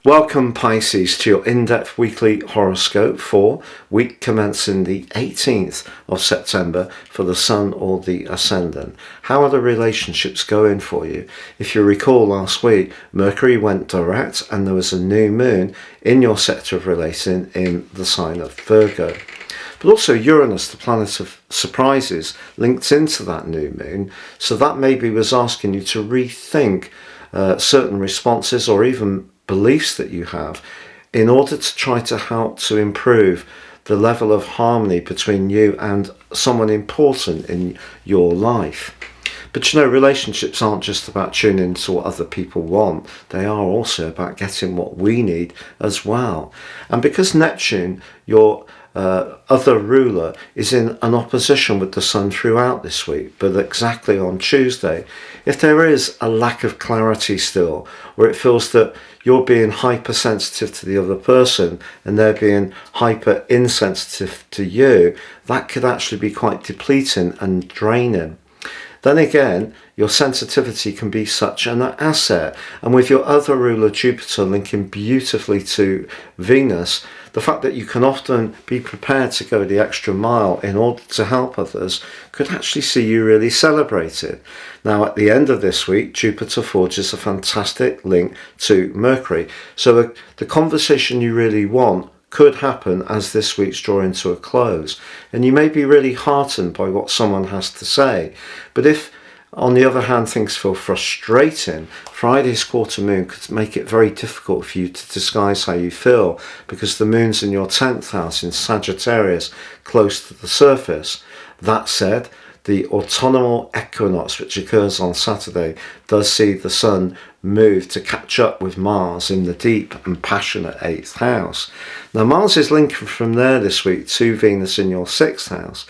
Welcome Pisces to your in-depth weekly horoscope for week commencing the 18th of September for the Sun or the Ascendant. How are the relationships going for you? If you recall last week, Mercury went direct and there was a new moon in your sector of relating in the sign of Virgo. But also Uranus, the planet of surprises, linked into that new moon, so that maybe was asking you to rethink certain responses or even beliefs that you have in order to try to help to improve the level of harmony between you and someone important in your life. But relationships aren't just about tuning into what other people want, they are also about getting what we need as well. And because Neptune, your other ruler, is in an opposition with the Sun throughout this week, but exactly on Tuesday, if there is a lack of clarity still, or it feels that you're being hypersensitive to the other person and they're being hyper insensitive to you, that could actually be quite depleting and draining. Then again, your sensitivity can be such an asset, and with your other ruler Jupiter linking beautifully to Venus, the fact that you can often be prepared to go the extra mile in order to help others could actually see you really celebrated. Now at the end of this week, Jupiter forges a fantastic link to Mercury, so the conversation you really want could happen as this week's drawing to a close, and you may be really heartened by what someone has to say. But if on the other hand things feel frustrating, Friday's quarter moon could make it very difficult for you to disguise how you feel, because the moon's in your 10th house in Sagittarius, close to the surface. That said, the autumnal equinox, which occurs on Saturday, does see the Sun move to catch up with Mars in the deep and passionate 8th house. Now Mars is linking from there this week to Venus in your 6th house.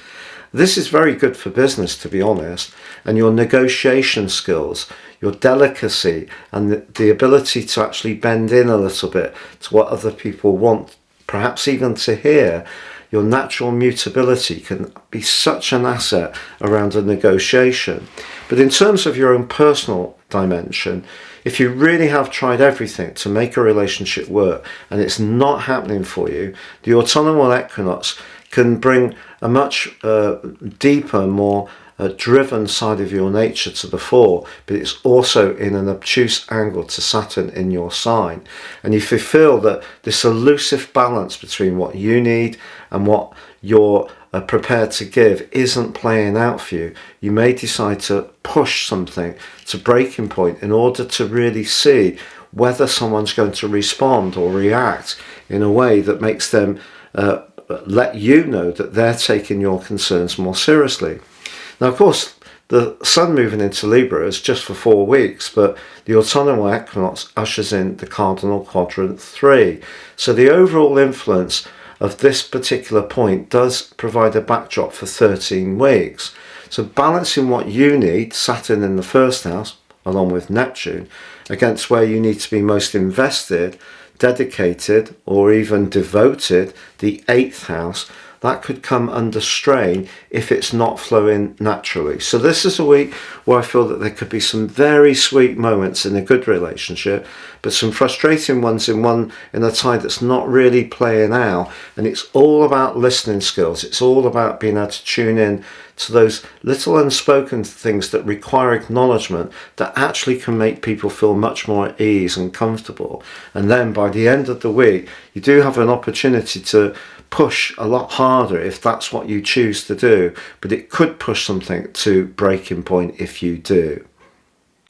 This is very good for business, to be honest, and your negotiation skills, your delicacy, and the ability to actually bend in a little bit to what other people want, perhaps even to hear. Your natural mutability can be such an asset around a negotiation. But in terms of your own personal dimension, if you really have tried everything to make a relationship work and it's not happening for you, the autumnal equinox can bring a much deeper, more driven side of your nature to the fore, but it's also in an obtuse angle to Saturn in your sign. And if you feel that this elusive balance between what you need and what you're prepared to give isn't playing out for you, you may decide to push something to breaking point in order to really see whether someone's going to respond or react in a way that makes them let you know that they're taking your concerns more seriously. Now, of course, the Sun moving into Libra is just for 4 weeks, but the autumnal equinox ushers in the cardinal quadrant 3. So the overall influence of this particular point does provide a backdrop for 13 weeks. So balancing what you need, Saturn in the 1st house, along with Neptune, against where you need to be most invested, dedicated, or even devoted, the 8th house, that could come under strain if it's not flowing naturally. So this is a week where I feel that there could be some very sweet moments in a good relationship, but some frustrating ones in a tie that's not really playing out. And it's all about listening skills. It's all about being able to tune in to those little unspoken things that require acknowledgement that actually can make people feel much more at ease and comfortable. And then by the end of the week, you do have an opportunity to push a lot harder if that's what you choose to do, but it could push something to breaking point if you do.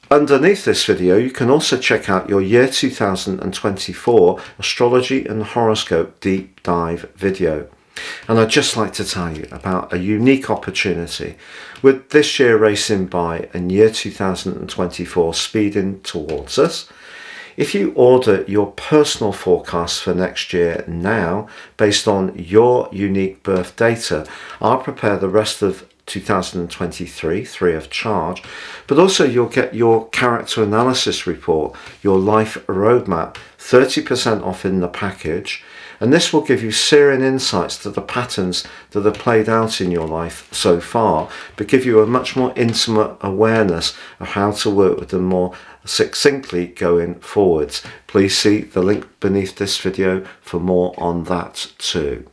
Underneath this video, you can also check out your year 2024 Astrology and Horoscope deep dive video. And I'd just like to tell you about a unique opportunity. With this year racing by and year 2024 speeding towards us, if you order your personal forecast for next year now, based on your unique birth data, I'll prepare the rest of 2023 free of charge, but also you'll get your character analysis report, your life roadmap, 30% off in the package, And this will give you searing insights to the patterns that have played out in your life so far, but give you a much more intimate awareness of how to work with them more succinctly going forwards. Please see the link beneath this video for more on that too.